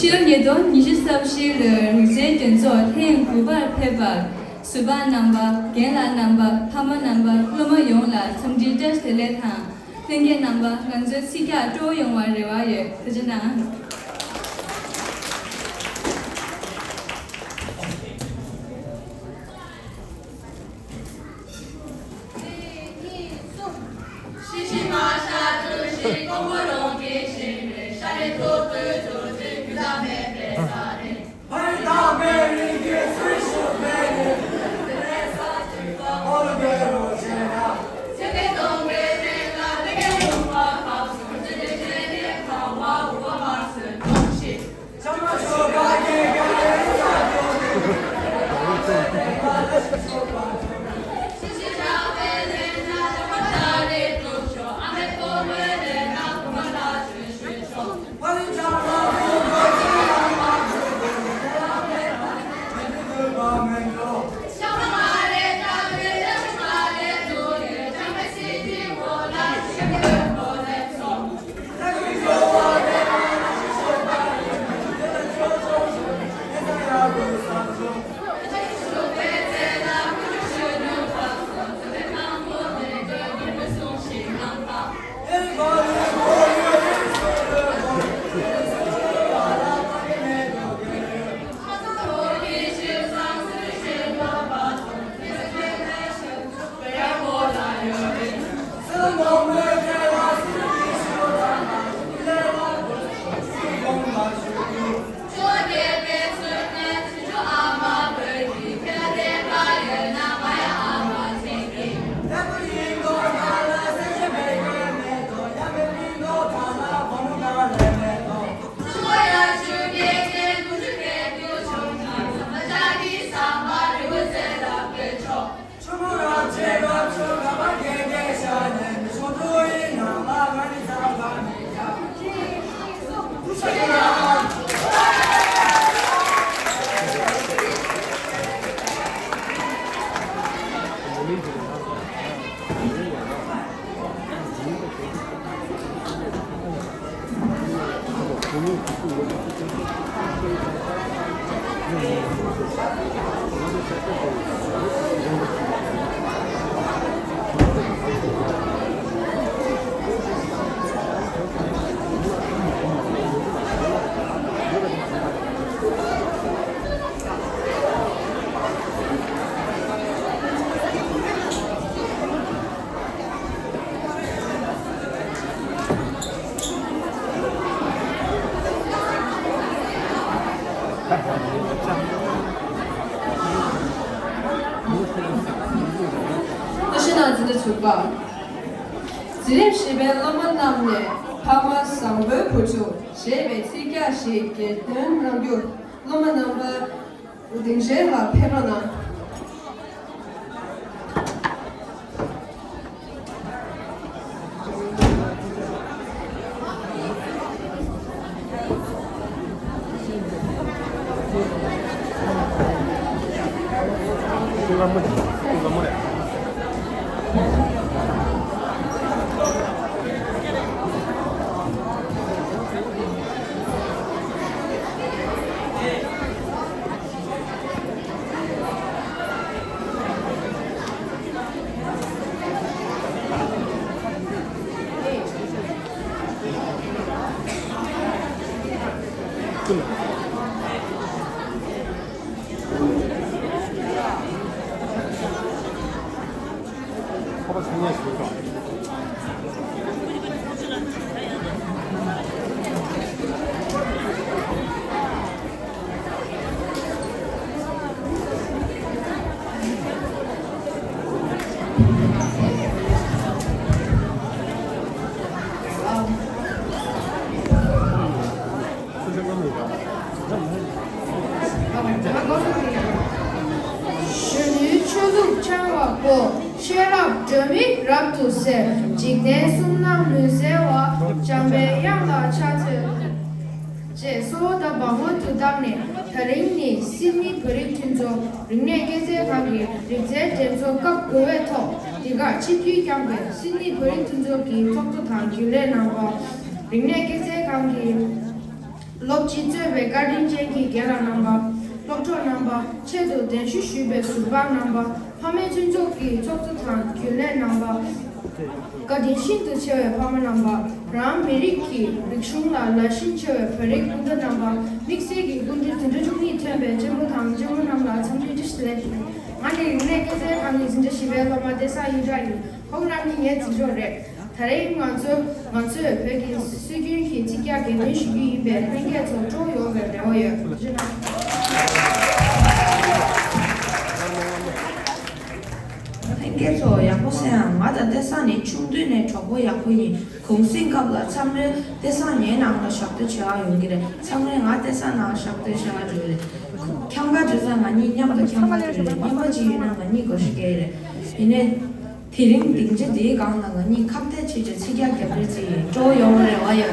시험예도 23시를 이제 전서 태행 구발 패발 수반 넘버 겐라 넘버 파마 넘버 클로마 용라 성지자 스텔레타 땡게 넘버 간저 시가 조용와레와예 그지나 주가 지립시베 로만남네 파마 상베 포초 셰베 티가 시게 든 랑교 로만남바 우딩제가 페로나 Jigne sunam nusewa jambe yangda chate je so da bahu tudamne taringni simi purikinjo rinne geze kagi rinze jenso kap gowe to diga chitui kyangbe simi purikinjo ki tokto thangkyule nawa rinne geze kagi Lobji Zebe Garden Jeki Gera number, Doctor number, Chedo Denshu Shube Suba number, Pame Junjoki, Chokutan, Kule number, Garden Shinto Chewe Pama number, Ram Meriki, Rikshunga, Lashin Chewe, Perik Gunda number, Mixegi, Gundi Tundujuni Tembe, Jemutam, Jemunamla, Tamji Distillation. Mani Nekeze Hanis in the Shivela Madesa Yudai, Hograni Yet Jore. Tareim Mansu, Peggy, Sugi, Tikia, Genish, Bed, Pinket, or Joy over the oil. Pengeto Yakosan, Mother Desani, Chundune, Chobo Yakuni, Kungsing Kabla, Samre, Desani, and the shop the Chia, you get it. Samre, Atesana, shop the Chia Julie. Kanga Juzamani, Yam the Kanga Julie, Yamaji, and Nico in it. Tiring 딩지 네 강나가니 캅테 치즈 치기하게 버리지 조 영어를 와요.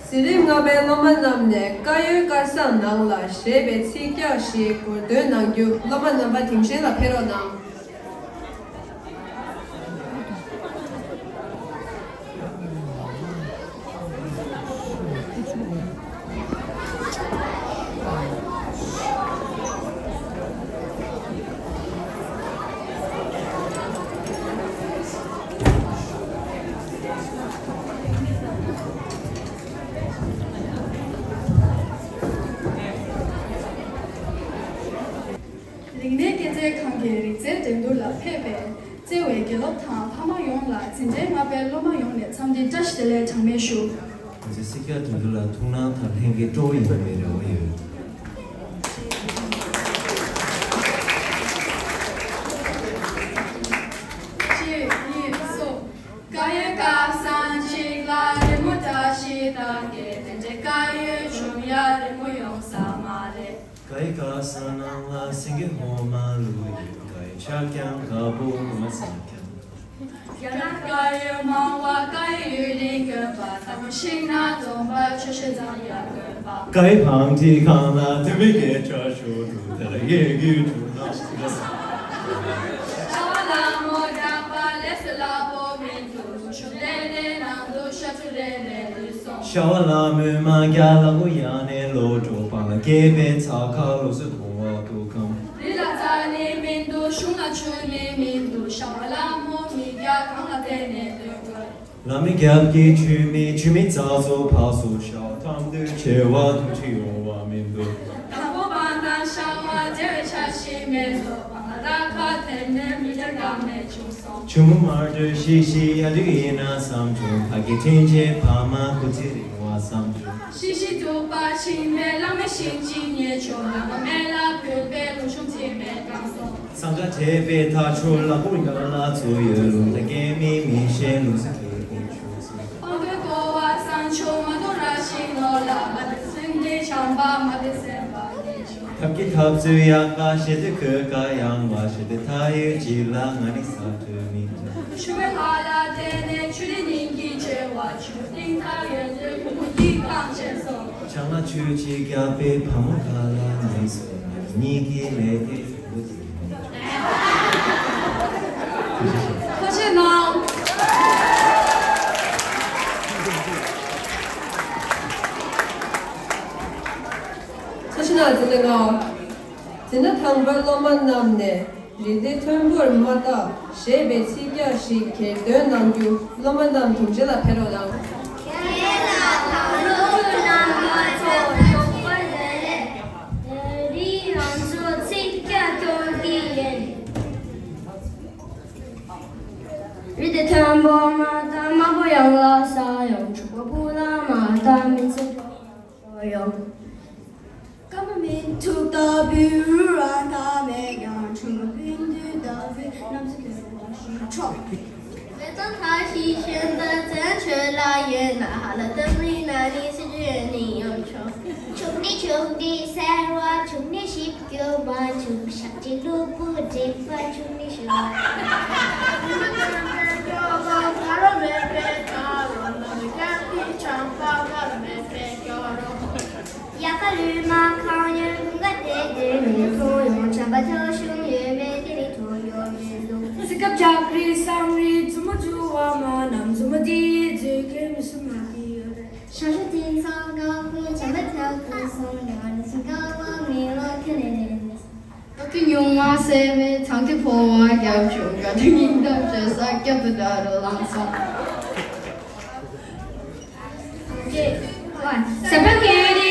Sirim Nobel Lomanamne, Kayu Karsan Nangla, Shebe Tsikia Shi, Kurdu Nangyu, Lomanamba Timshela Peronam. 이제 시kia 들라 통나 달행게 조이 메려요. 가예가 산치라 레무다시다게 덴제 가예 shum야 레무요 Kai ka sanang la singi homa lui kai chakyang ka bu masakyan. 原来该有梦话，该有那个吧，他们心那种吧，确实这样个吧。 Kai pang ti kan la te me ke cha shu tu te la ye gi tu na sa. 小拉莫干巴，来是拉波民族，出来的难度，说出来的松。 Shawa la me ma kya la ko ya ne lo jo pa la ke be cha ka lo su tu wa tu kam. 你拉在你民族，熊那出你民族，小拉莫米家康拉在你的个。 La me gyab ki chu mi za zo pa su shao tam de che wa tu chi yo wa min do. 他不帮他小娃，这位茶西没做，帮他打卡天天米的干没出松。 Chum mar de shi shi ya de ina sam chu pa ki tin che pa ma ku ti ri wa sam chu. 西西都把青梅，让me心今年穷，让我没了不被路兄姐妹刚松。 Sam ja te be ta chu la ku ga la zu ye lu ta ge mi she lu sa ke ki chu su. 我对国外山丘嘛都拉心了啦，嘛的身体强吧，嘛的身吧的穷。 Thap ki thap zu ya ka she de ke ka yang wa she de ta ye ji la nga ni sa tu mi ta. 去哈拉天天去的人气节哇，去领他人日不一刚接受。 Chang la chu chi kya pe pa mo ka la nai so ni ki le ke wu ti. 可是呢。 사실은 진짜 당발로만 남네. 리데 텀볼 마다 셰베 시기야시 개드 남주 로만담 김제라 페로랑. Ride tambo mata mabu yang la sayong chupa pula mata min se sayong. Kamamin tu da biru rata me yang chupa bindu da vi nam se ke la shi chop. 每当他西线的战车来也那哈了等你那里是觉你有仇。穷的三万，穷的十九万，穷上的路不结婚，穷的是万。 야갈루마 강연 같대 소용 잡아서 슝유메 데리 도요메도 스캅 잡리 상리 주무주와마 남주무디 지게 무슨 말이야 샤샤딘 상가고 잡아서 그 성년 상가와 미로케네 어떤 용화 세메 장기 보와 양중가 등인도 제사 껴부다로 랑성 새벽길이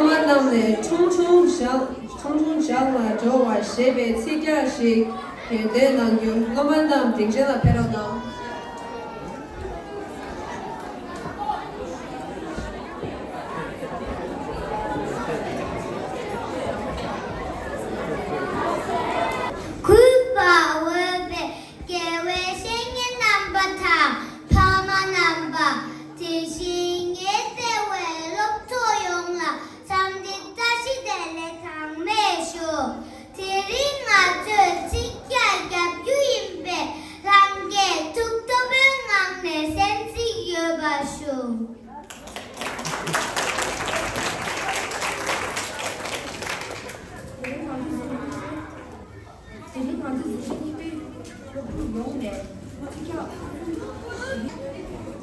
남네 총총장라 저와 셰베 치갸시 게데난교 로만남 딩젤라 페로남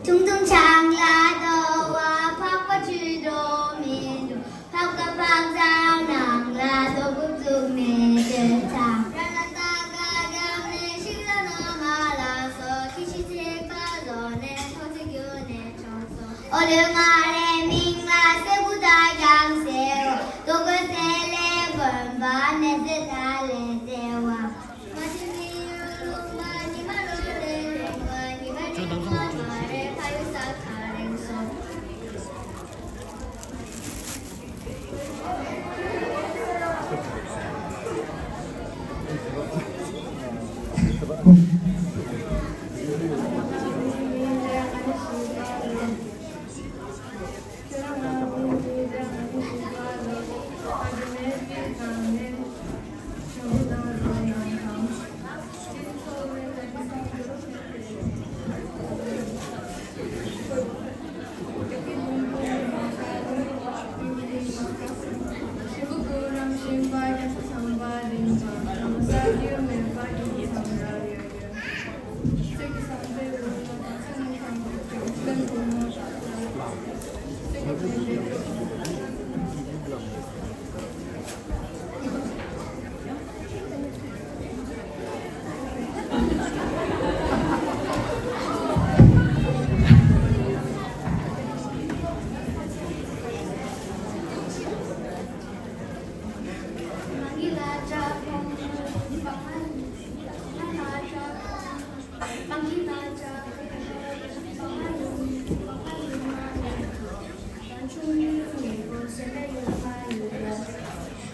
둥둥 장라도와 팍팍주도 민도 팍팍팍장랑라도 북중내대창 라라다가gam내 실러너 말아서 기시제가전에 서지균의 청소 어른아래 민가 세부다 양세워 도그셀레 벌반에 세달레 대와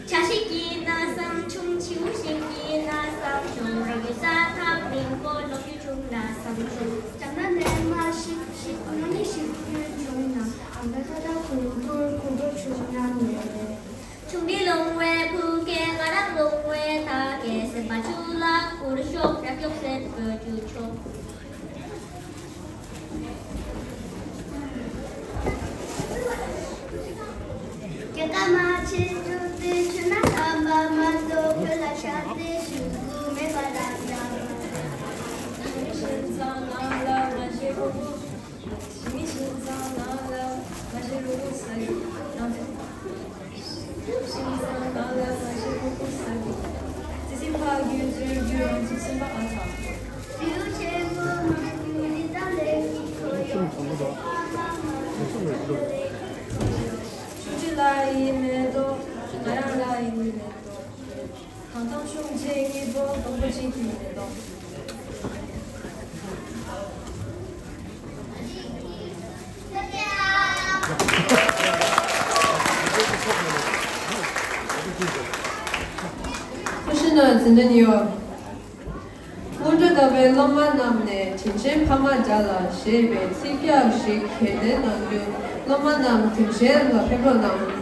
자식이 나상 충치우신기 나상 중하게 사탑링고 높이 중나상 중 장난내 마식 어머니 식필 중나 안가사다 굴굴 중나네 충리롱외 부갱아랑 롱외 다게 세마출라 고르쇼 약욕센 거주초 마치 주나 삼바만도 별라샤데 슈구메 바라야 신상나라 마시고 신상나라 마시고 사이 신상나라 마시고 사이 지심파기 줄줄 지심파가자 뷰체고 마구리 달래기 코요 라임에도 나랑 라임에도 강당 숑쟁이도 너무 징기에도 후시나 진전이요 문제답에 럼만남네 진심 파마자라 셰베 치갸시 게데난교 럼만남 딩젤라 페로남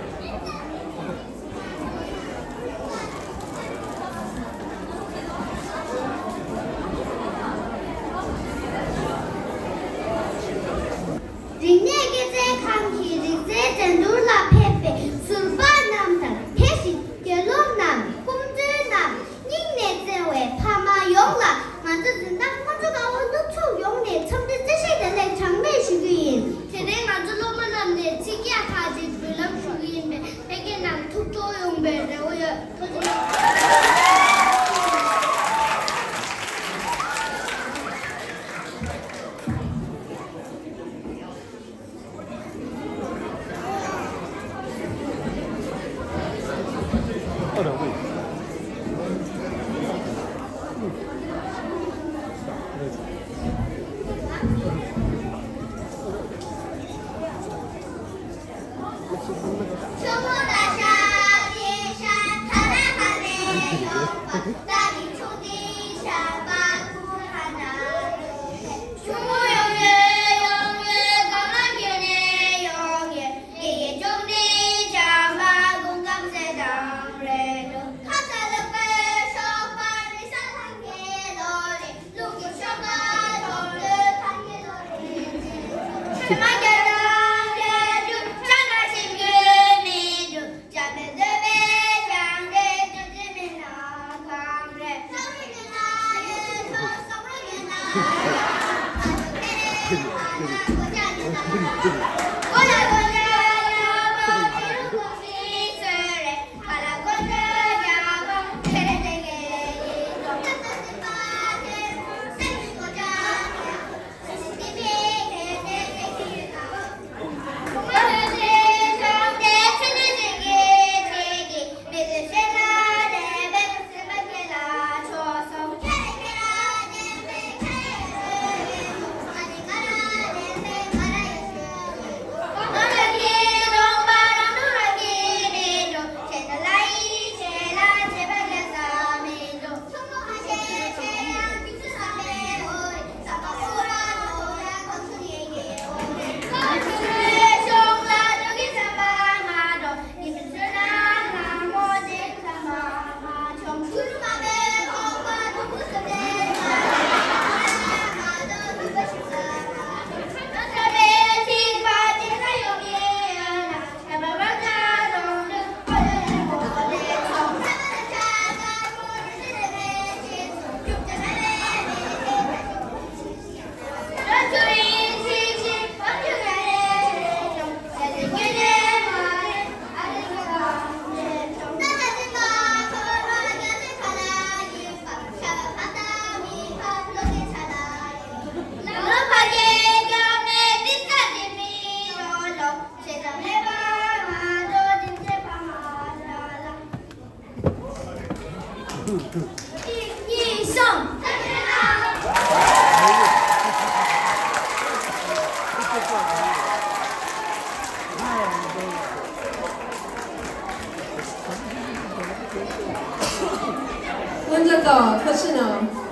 이성 원작가柯신아